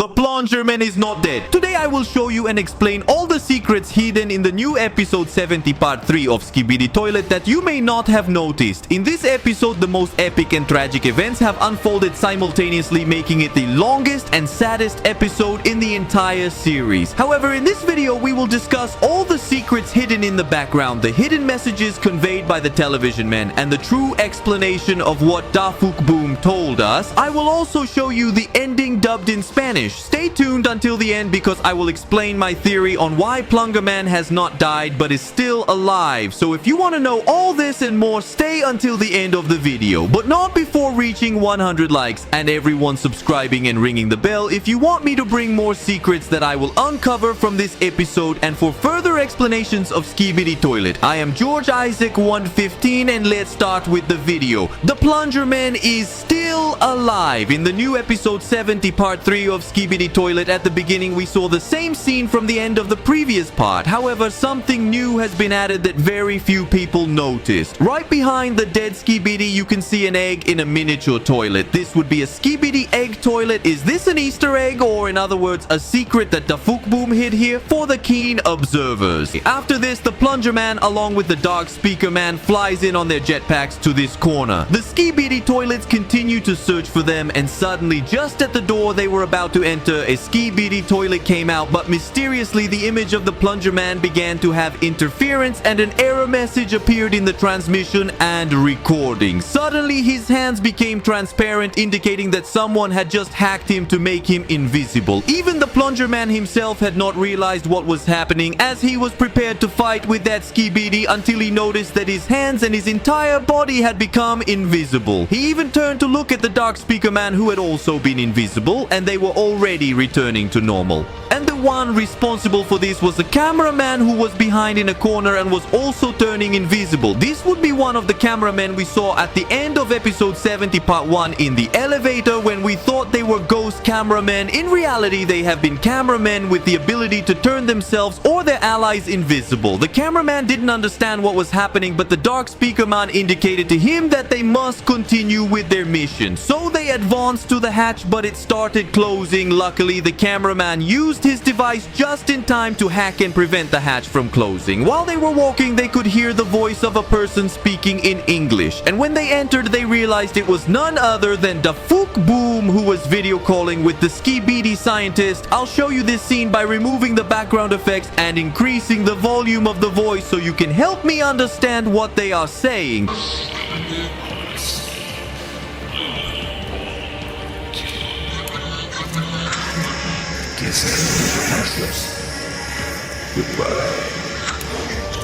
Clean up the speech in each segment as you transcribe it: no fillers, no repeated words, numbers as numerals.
The Plungerman is not dead. Today I will show you and explain all the secrets hidden in the new episode 70 part 3 of Skibidi Toilet that you may not have noticed. In this episode, the most epic and tragic events have unfolded simultaneously, making it the longest and saddest episode in the entire series. However, in this video we will discuss all the secrets hidden in the background, the hidden messages conveyed by the television man, and the true explanation of what DAFUQ Boom told us. I will also show you the ending dubbed in Spanish. Stay tuned until the end because I will explain my theory on why PLUNGERMAN has not died but is still alive. So if you want to know all this and more, stay until the end of the video. But not before reaching 100 likes and everyone subscribing and ringing the bell if you want me to bring more secrets that I will uncover from this episode and for further explanations of Skibidi Toilet. I am George Isaac 115 and let's start with the video. The Plungerman is still alive. In the new episode 70 part 3 of Skibidi Toilet, at the beginning we saw the same scene from the end of the previous part. However, something new has been added that very few people noticed. Right behind the dead Skibidi you can see an egg in a miniature toilet. This would be a Skibidi egg toilet. Is this an Easter egg, or in other words a secret that DAFUQ Boom hid here for the keen observers? After this, the Plungerman along with the Dark Speaker Man flies in on their jetpacks to this corner. The Skibidi toilets continue to search for them, and suddenly just at the door they were about to enter, a Skibidi toilet came out, but mysteriously the image of the Plungerman began to have interference and an error message appeared in the transmission and recording. Suddenly his hands became transparent, indicating that someone had just hacked him to make him invisible. Even the Plungerman himself had not realized what was happening as he was prepared to fight with that Skibidi until he noticed that his hands and his entire body had become invisible. He even turned to look at the Dark Speaker Man, who had also been invisible, and they were already returning to normal. And the one responsible for this was the cameraman, who was behind in a corner and was also turning invisible. This would be one of the cameramen we saw at the end of episode 70 part 1 in the elevator when we thought they were ghost cameramen. In reality, they have been cameramen with the ability to turn themselves or their allies invisible. The cameraman didn't understand what was happening, but the Dark Speaker Man indicated to him that they must continue with their mission. So they advanced to the hatch, but it started closing. Luckily, the cameraman used his device just in time to hack and prevent the hatch from closing. While they were walking, they could hear the voice of a person speaking in English, and when they entered they realized it was none other than DAFUQ Boom, who was video calling with the Skibidi scientist. I'll show you this scene by removing the background effects and increasing the volume of the voice so you can help me understand what they are saying.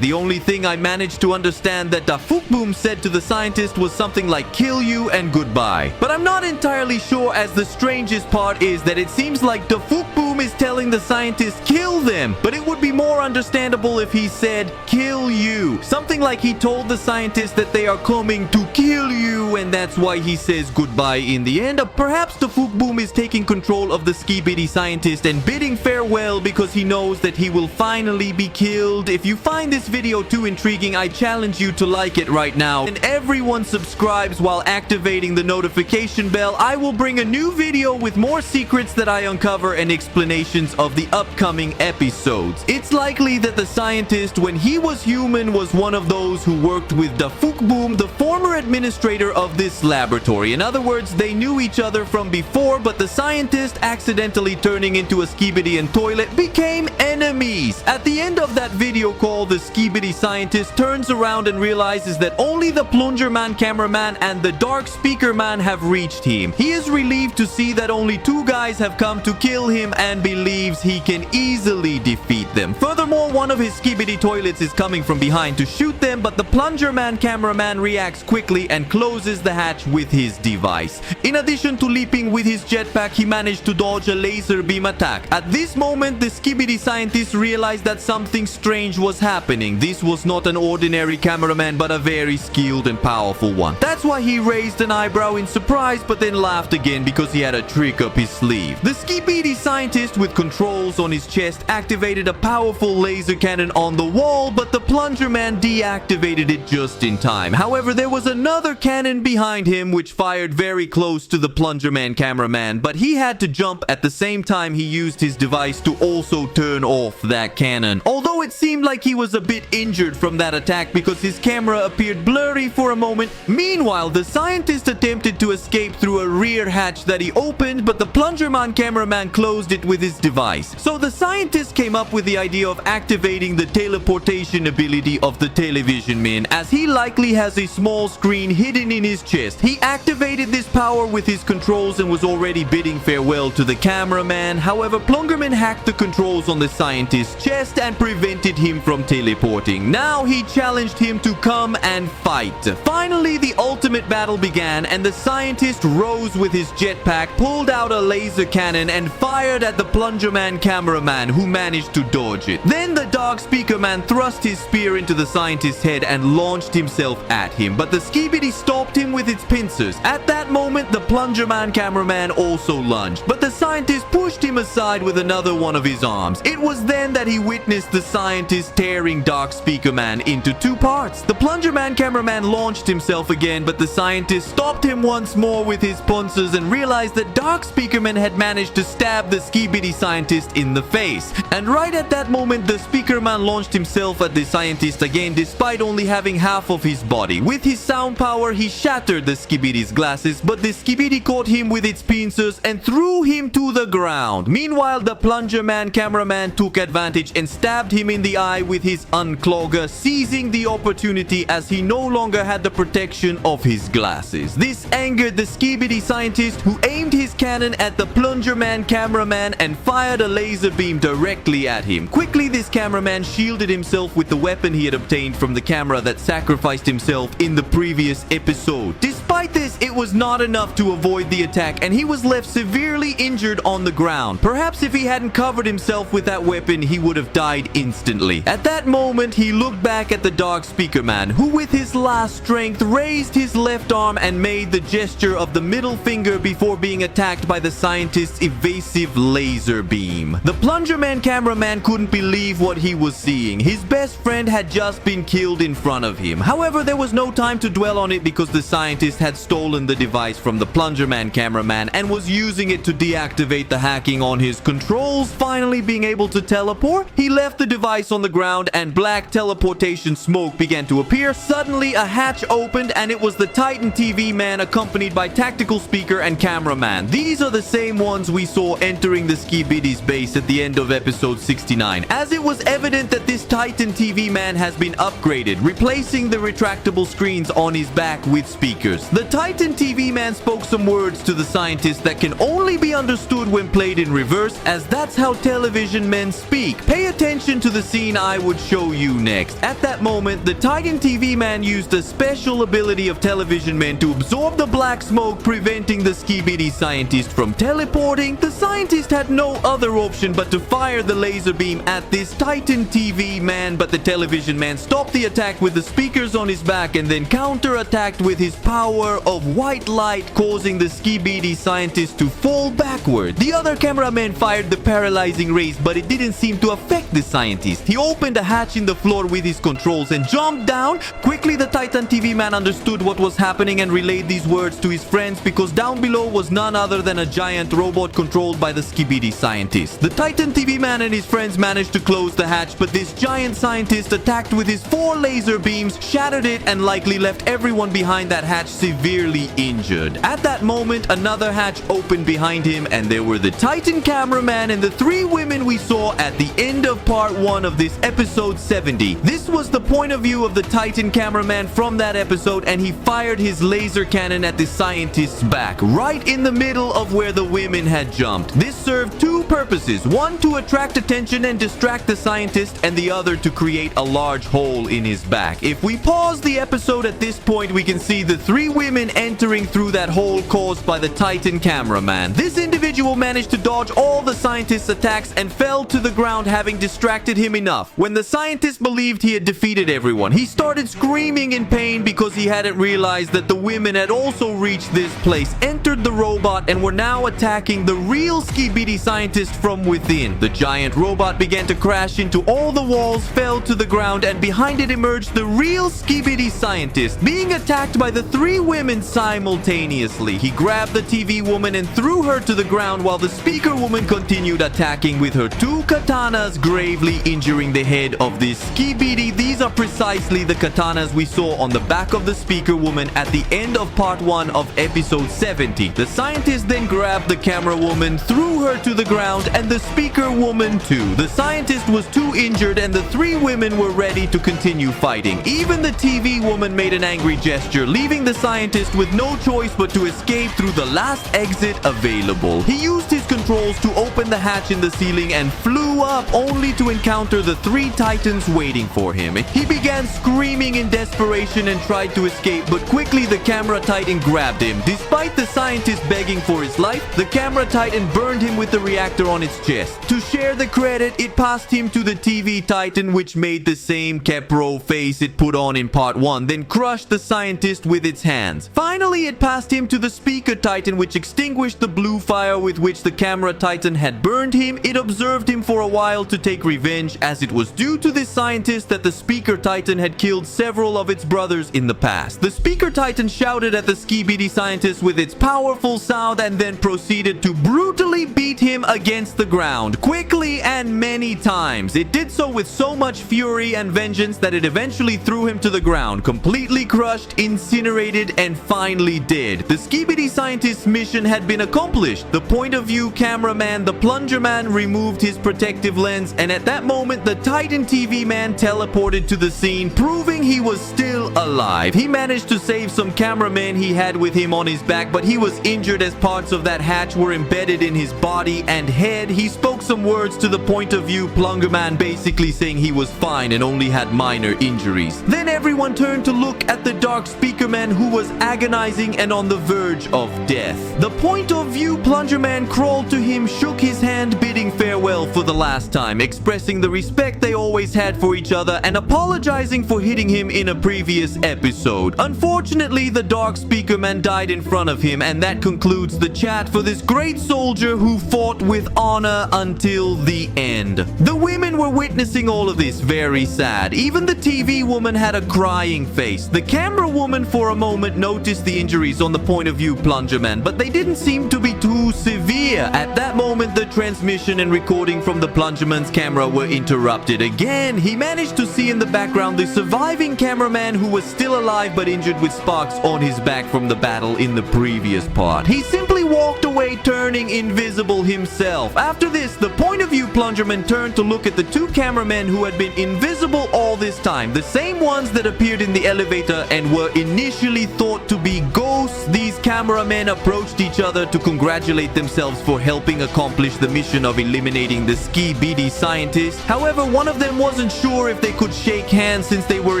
The only thing I managed to understand that DAFUQ Boom said to the scientist was something like kill you and goodbye. But I'm not entirely sure, as the strangest part is that it seems like DAFUQ Boom is telling the scientist kill them, but it would be more understandable if he said kill you. Something like he told the scientist that they are coming to kill you, and that's why he says goodbye in the end. Perhaps DAFUQ Boom is taking control of the Skibidi scientist and bidding farewell because he knows that he will finally be killed. If you find this video too intriguing, I challenge you to like it right now, and everyone subscribes while activating the notification bell. I will bring a new video with more secrets that I uncover and explanations of the upcoming episodes. It's likely that the scientist, when he was human, was one of those who worked with DAFUQ Boom, the former administrator of this laboratory. In other words, they knew each other from before, but the scientist accidentally turning into a Skibidi and toilet became enemies. At the end of that video call, the Skibidi scientist turns around and realizes that only the Plungerman cameraman and the Dark Speaker Man have reached him. He is relieved to see that only two guys have come to kill him and believes he can easily defeat them. Furthermore, one of his Skibidi toilets is coming from behind to shoot them, but the Plungerman cameraman reacts quickly and closes the hatch with his device. In addition to leaping with his jetpack, he managed to dodge a laser beam attack. At this moment, the Skibidi scientist scientists realized that something strange was happening. This was not an ordinary cameraman, but a very skilled and powerful one. That's why he raised an eyebrow in surprise, but then laughed again because he had a trick up his sleeve. The SKIBIDI scientist with controls on his chest activated a powerful laser cannon on the wall, but the Plunger Man deactivated it just in time. However, there was another cannon behind him which fired very close to the Plunger Man cameraman, but he had to jump at the same time he used his device to also turn off that cannon. Although it seemed like he was a bit injured from that attack because his camera appeared blurry for a moment. Meanwhile, the scientist attempted to escape through a rear hatch that he opened, but the PLUNGERMAN cameraman closed it with his device. So the scientist came up with the idea of activating the teleportation ability of the television man, as he likely has a small screen hidden in his chest. He activated this power with his controls and was already bidding farewell to the cameraman. However, PLUNGERMAN hacked the controls on the scientist's chest and prevented him from teleporting. Now he challenged him to come and fight. Finally, the ultimate battle began, and the scientist rose with his jetpack, pulled out a laser cannon, and fired at the PLUNGERMAN cameraman, who managed to dodge it. Then the Dauk speaker man thrust his spear into the scientist's head and launched himself at him, but the SKIBIDI stopped him with its pincers. At that moment, the PLUNGERMAN cameraman also lunged, but the scientist pushed him aside with another one of his arms. It was then that he witnessed the scientist tearing Dauk speaker man into two parts. The PLUNGERMAN cameraman launched himself again, but the scientist stopped him once more with his pincers and realized that Dauk speaker man had managed to stab the SKIBIDI scientist in the face. And right at that moment, the speaker man launched himself at the scientist again, despite only having half of his body. With his sound power, he shattered the SKIBIDI's glasses, but the SKIBIDI caught him with its pincers and threw him to the ground. Meanwhile, the PLUNGERMAN cameraman took advantage and stabbed him in the eye with his unclogger, seizing the opportunity as he no longer had the protection of his glasses. This angered the SKIBIDI scientist, who aimed his cannon at the PLUNGERMAN cameraman and fired a laser beam directly at him. Quickly, this cameraman shielded himself with the weapon he had obtained from the camera that sacrificed himself in the previous episode. Despite this, it was not enough to avoid the attack, and he was left severely injured on the ground. Perhaps if he hadn't covered himself with that weapon, he would have died instantly. At that moment, he looked back at the Dauk speaker man, who with his last strength raised his left arm and made the gesture of the middle finger before being attacked by the scientist's evasive laser beam. The PLUNGERMAN cameraman couldn't believe what he was seeing. His best friend had just been killed in front of him. However, there was no time to dwell on it because the scientist had stolen the device from the PLUNGERMAN cameraman and was using it to deactivate the hacking on his controls. Finally being able to teleport, he left the device on the ground and black teleportation smoke began to appear. Suddenly, a hatch opened and it was the Titan TV man accompanied by tactical speaker and cameraman. These are the same ones we saw entering the SKIBIDI's base at the end of episode 69, as it was evident that this Titan TV man has been upgraded, replacing the retractable screens on his back with speakers. The Titan TV man spoke some words to the scientist that can only be understood when played in reverse, as that's how television men speak. Pay attention to the scene I would show you next. At that moment, the Titan TV man used a special ability of television men to absorb the black smoke, preventing the SKIBIDI scientist from teleporting. The scientist had no other option but to fire the laser beam at this Titan TV man, but the television man stopped the attack with the speakers on his back and then counter-attacked with his power of white light, causing the SKIBIDI scientist to fall backward. The other cameraman fired the paralyzing rays, but it didn't seem to affect the scientist. He opened a hatch in the floor with his controls and jumped down. Quickly, the Titan TV man understood what was happening and relayed these words to his friends, because down below was none other than a giant robot controlled by the SKIBIDI scientist. The Titan TV man and his friends managed to close the hatch, but this giant scientist attacked with his 4 laser beams, shattered it, and likely left everyone behind that hatch severely injured. At that moment, another hatch opened behind him, and there were the Titan cameraman and the 3 women we saw at the end of part 1 of this episode 70. This was the point of view of the Titan cameraman from that episode, and he fired his laser cannon at the scientist's back, right in the middle of where the women had jumped. This served 2 purposes: one to attract attention and distract the scientist, and the other to create a large hole in his back. If we pause the episode at this point, we can see the 3 women entering through that hole caused by the Titan cameraman. This individual managed to dodge dodge all the scientist's attacks and fell to the ground, having distracted him enough. When the scientist believed he had defeated everyone, he started screaming in pain because he hadn't realized that the women had also reached this place, entered the robot, and were now attacking the real Skibidi scientist from within. The giant robot began to crash into all the walls, fell to the ground, and behind it emerged the real Skibidi scientist, being attacked by the three women simultaneously. He grabbed the TV woman and threw her to the ground while the speaker woman continued attacking with her two katanas, gravely injuring the head of this Skibidi. These are precisely the katanas we saw on the back of the speaker woman at the end of part 1 of episode 70. The scientist then grabbed the camera woman, threw her to the ground, and the speaker woman too. The scientist was too injured and the three women were ready to continue fighting. Even the TV woman made an angry gesture, leaving the scientist with no choice but to escape through the last exit available. He used his controls to open the hatch in the ceiling and flew up, only to encounter the three titans waiting for him. He began screaming in desperation and tried to escape, but quickly the camera titan grabbed him. Despite the scientist begging for his life, the camera titan burned him with the reactor on its chest. To share the credit, it passed him to the TV titan, which made the same Kepro face it put on in part 1, then crushed the scientist with its hands. Finally, it passed him to the speaker titan, which extinguished the blue fire with which the camera titan had burned him. It observed him for a while to take revenge, as it was due to this scientist that the speaker titan had killed several of its brothers in the past. The speaker titan shouted at the Skibidi scientist with its powerful sound and then proceeded to brutally beat him against the ground, quickly and many times. It did so with so much fury and vengeance that it eventually threw him to the ground, completely crushed, incinerated, and finally dead. The Skibidi scientist's mission had been accomplished. The point of view cameraman, the Plunger Man, removed his protective lens, and at that moment the Titan TV man teleported to the scene, proving he was still alive. He managed to save some cameramen he had with him on his back, but he was injured as parts of that hatch were embedded in his body and head. He spoke some words to the point of view Plunger Man, basically saying he was fine and only had minor injuries. Then everyone turned to look at the dark speaker man, who was agonizing and on the verge of death. The point of view Plunger Man crawled to him, shook his hand, bidding farewell for the last time, expressing the respect they always had for each other and apologizing for hitting him in a previous episode. Unfortunately, the dark speaker man died in front of him, and that concludes the chat for this great soldier who fought with honor until the end. The women were witnessing all of this, very sad. Even the TV woman had a crying face. The camera woman for a moment noticed the injuries on the point of view Plunger Man, but they didn't seem to be too severe. At that moment, the transmission and recording from the Plunger Man's camera were interrupted again. He managed to see in the background the surviving cameraman, who was still alive but injured with sparks on his back from the battle in the previous part. He simply walked away, turning invisible himself. After this, the point of view Plungerman turned to look at the two cameramen who had been invisible all this time, the same ones that appeared in the elevator and were initially thought to be ghosts. These cameramen approached each other to congratulate themselves for helping accomplish the mission of eliminating the Skibidi scientist. However, one of them wasn't sure if they could shake hands since they were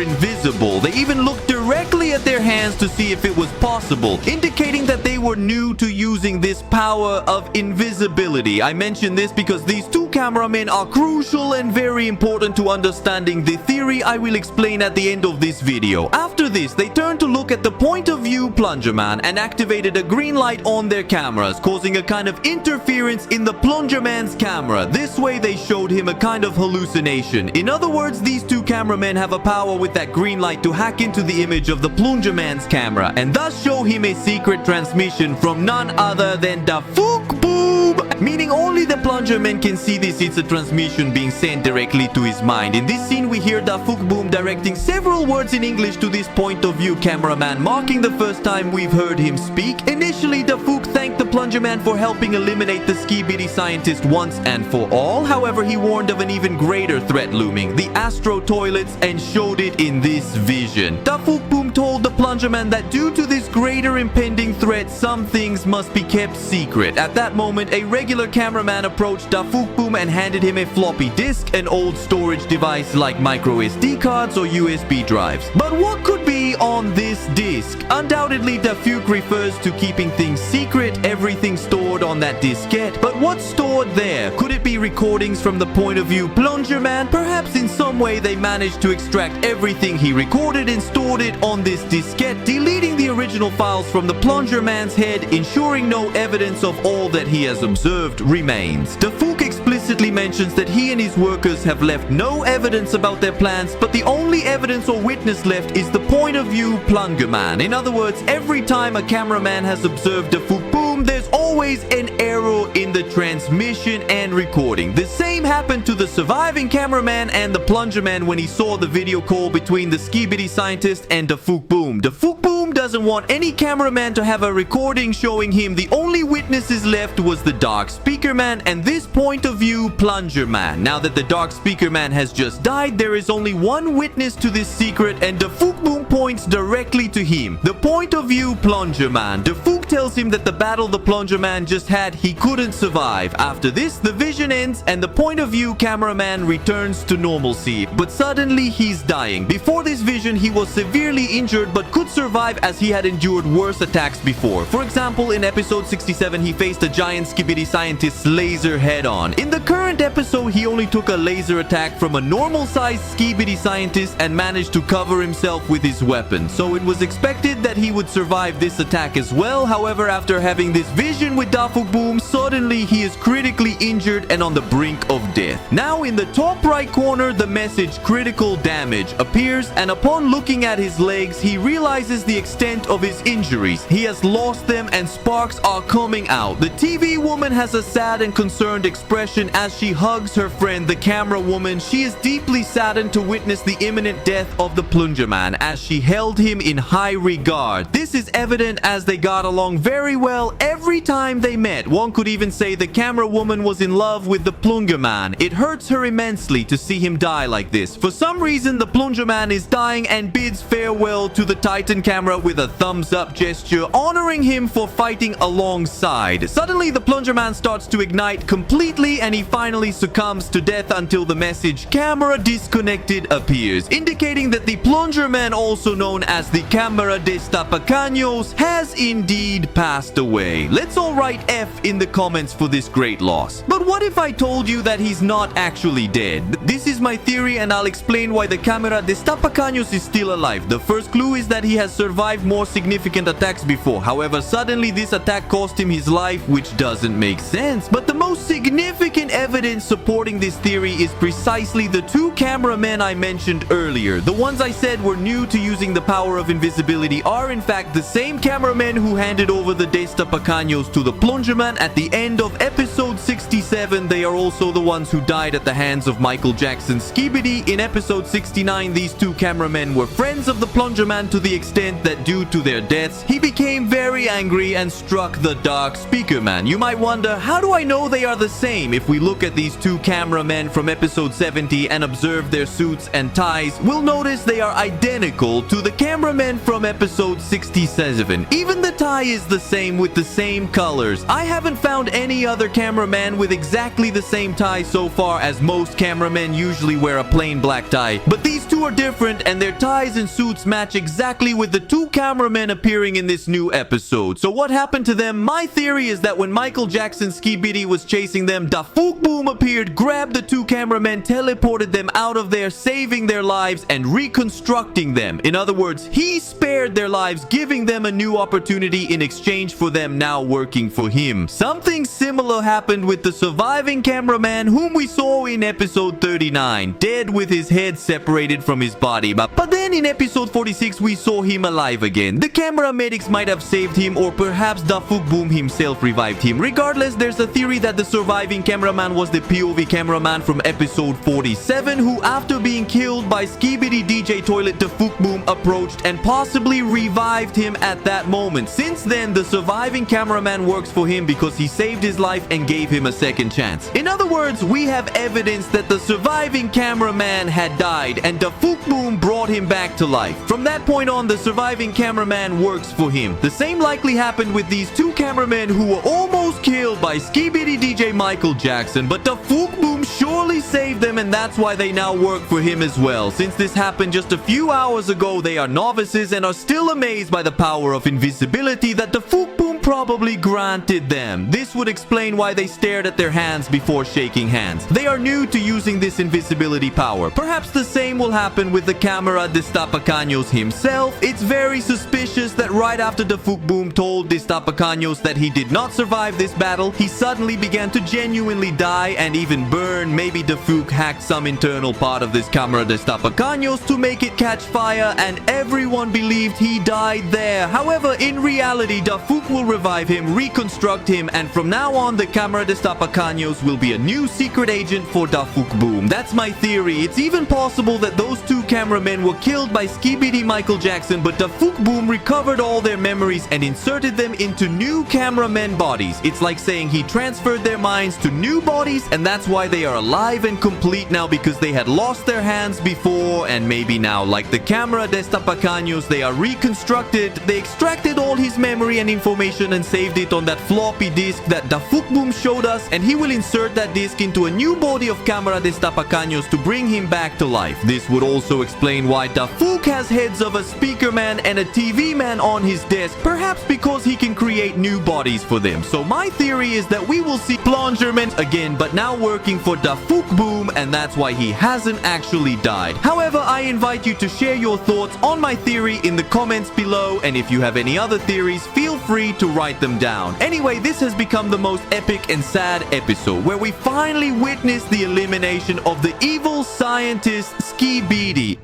invisible. They even looked directly at their hands to see if it was possible, indicating that they were new to using this power of invisibility. I mention this because these two cameramen are crucial and very important to understanding the theory I will explain at the end of this video. After this, they turned to look at the point of view Plunger Man and activated a green light on their cameras, causing a kind of interference in the Plunger Man's camera. This way they showed him a kind of hallucination. In other words, these two cameramen have a power with that green light to hack into the image of the Plunger Man's camera and thus show him a secret transmission from none other than DAFUQ boom, meaning only the Plunger Man can see this. It's a transmission being sent directly to his mind. In this scene, we hear DAFUQ boom directing several words in English to this point of view cameraman, marking the first time we've heard him speak. Initially, DAFUQ thanked the Plunger Man for helping eliminate the Skibidi scientist once and for all. However, he warned of an even greater threat looming, the Astro toilets, and showed it in this vision. DAFUQ boom told the Plunger Man that due to this greater impending threat, some things must be kept secret. At that moment, a a regular cameraman approached DAFUQ and handed him a floppy disk, an old storage device like micro SD cards or USB drives. But what could be on this disk? Undoubtedly, DAFUQ refers to keeping things secret, everything stored on that diskette. But what's stored there? Could it be recordings from the point of view PLUNGERMAN? Perhaps in some way they managed to extract everything he recorded and stored it on this diskette, deleting the original files from the PLUNGERMAN's head, ensuring no evidence of all that he has observed remains. DAFUQ explicitly mentions that he and his workers have left no evidence about their plans, but the only evidence or witness left is the point of view PLUNGERMAN. In other words, every time a cameraman has observed DAFUQ, there's always an error in the transmission and recording. The same happened to the surviving cameraman and the PLUNGERMAN when he saw the video call between the SKIBIDI scientist and DAFUQ. DAFUQ doesn't want any cameraman to have a recording showing him. The only witnesses left was the Dark Speaker Man and this point of view PLUNGERMAN. Now that the Dark Speaker Man has just died, there is only one witness to this secret, and DAFUQ points directly to him. The point of view PLUNGERMAN. DAFUQ tells him that the battle the PLUNGERMAN just had, he couldn't survive. After this, the vision ends and the point of view cameraman returns to normalcy. But suddenly he's dying. Before this vision, he was severely injured but could survive as he had endured worse attacks before. For example, in episode 67, he faced a giant SKIBIDI scientist's laser head-on. In the current episode, he only took a laser attack from a normal-sized SKIBIDI scientist and managed to cover himself with his weapon. So it was expected that he would survive this attack as well. However, after having this vision with DAFUQ, suddenly he is critically injured and on the brink of death. Now in the top right corner, the message critical damage appears, and upon looking at his legs, he realizes the extent of his injuries. He has lost them and sparks are coming out. The TV woman has a sad and concerned expression as she hugs her friend, the camera woman. She is deeply saddened to witness the imminent death of the PLUNGERMAN as she held him in high regard. This is evident as they got along very well every time they met. One could even say the camera woman was in love with the PLUNGERMAN. It hurts her immensely to see him die like this. For some reason, the PLUNGERMAN is dying and bids farewell to the Titan camera with a thumbs up gesture, honoring him for fighting alongside. Suddenly, the PLUNGERMAN starts to ignite completely and he finally succumbs to death until the message camera disconnected appears, indicating that the PLUNGERMAN, also known as the Camera Destapacaños, has indeed passed away. Let's all write F in the comments for this great loss. But what if I told you that he's not actually dead? This is my theory and I'll explain why the Camera Destapacaños is still alive. The first clue is that he has survived more significant attacks before. However, suddenly this attack cost him his life, which doesn't make sense. But the most significant evidence supporting this theory is precisely the two cameramen I mentioned earlier. The ones I said were new to using the power of invisibility are in fact the same cameramen who handed over the Destapacaños to the PLUNGERMAN at the end of episode 67. They are also the ones who died at the hands of Michael Jackson's SKIBIDI. In episode 69, these two cameramen were friends of the PLUNGERMAN to the extent that due to their deaths, he became very angry and struck the Dark Speaker Man. You might wonder, how do I know they are the same? If we look at these two cameramen from episode 70 and observe their suits and ties, we'll notice they are identical to the cameramen from episode 67. Even the tie is the same with the same colors. I haven't found any other cameraman with exactly the same tie so far, as most cameramen usually wear a plain black tie. But these two are different and their ties and suits match exactly with the two cameramen appearing in this new episode. So what happened to them? My theory is that when Michael Jackson's SKIBIDI was chasing them, DAFUQ appeared, grabbed the two cameramen, teleported them out of there, saving their lives and reconstructing them. In other words, he spared their lives, giving them a new opportunity in exchange for them now working for him. Something similar happened with the surviving cameraman whom we saw in episode 39, dead with his head separated from his body. But then in episode 46, we saw him alive again. The camera medics might have saved him, or perhaps DAFUQ himself revived him. Regardless, there's a theory that the surviving cameraman cameraman was the POV cameraman from episode 47 who, after being killed by Skibidi DJ Toilet, DAFUQ Boom approached and possibly revived him at that moment. Since then, the surviving cameraman works for him because he saved his life and gave him a second chance. In other words, we have evidence that the surviving cameraman had died and DAFUQ Boom brought him back to life. From that point on, the surviving cameraman works for him. The same likely happened with these two cameramen who were almost killed by Skibidi DJ Michael Jackson, but DAFUQ Boom surely saved them, and that's why they now work for him as well. Since this happened just a few hours ago, they are novices and are still amazed by the power of invisibility that DAFUQ Boom probably granted them. This would explain why they stared at their hands before shaking hands. They are new to using this invisibility power. Perhaps the same will happen with the camera Destapacaños himself. It's very suspicious that right after DAFUQ Boom told Destapacaños that he did not survive this battle, he suddenly began to genuinely die and even burn. Maybe DAFUQ hacked some internal part of this camera Destapacaños to make it catch fire, and everyone believed he died there. However, in reality, DAFUQ will revive him, reconstruct him, and from now on, the camera Destapacaños will be a new secret agent for DAFUQ Boom. That's my theory. It's even possible that those two cameramen were killed by Skibidi Michael Jackson, but DAFUQ Boom recovered all their memories and inserted them into new cameramen bodies. It's like saying he transferred their minds to new bodies, and that's why they are alive and complete now, because they had lost their hands before and maybe now. Like the camera Destapacaños, they are reconstructed. They extracted all his memory and information and saved it on that floppy disk that DAFUQ Boom showed us, and he will insert that disk into a new body of camera Destapacaños to bring him back to life. This would also explain why DAFUQ has heads of a speaker man and a TV man on his desk, perhaps because he can create new bodies for them. So my theory is that we will see Plungerman again, but now working for DAFUQ Boom, and that's why he hasn't actually died. However, I invite you to share your thoughts on my theory in the comments below, and if you have any other theories, feel free to write them down. Anyway, this has become the most epic and sad episode, where we finally witnessed the elimination of the evil scientist SKIBIDI.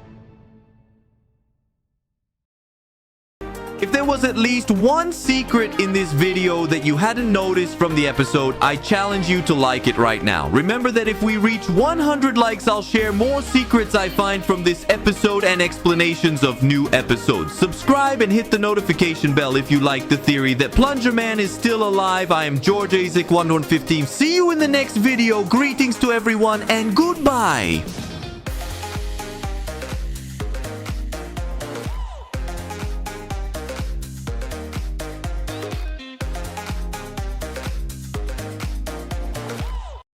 If there was at least one secret in this video that you hadn't noticed from the episode, I challenge you to like it right now. Remember that if we reach 100 likes, I'll share more secrets I find from this episode and explanations of new episodes. Subscribe and hit the notification bell if you like the theory that Plungerman is still alive. I am George Isaac 1115. See you in the next video. Greetings to everyone and goodbye.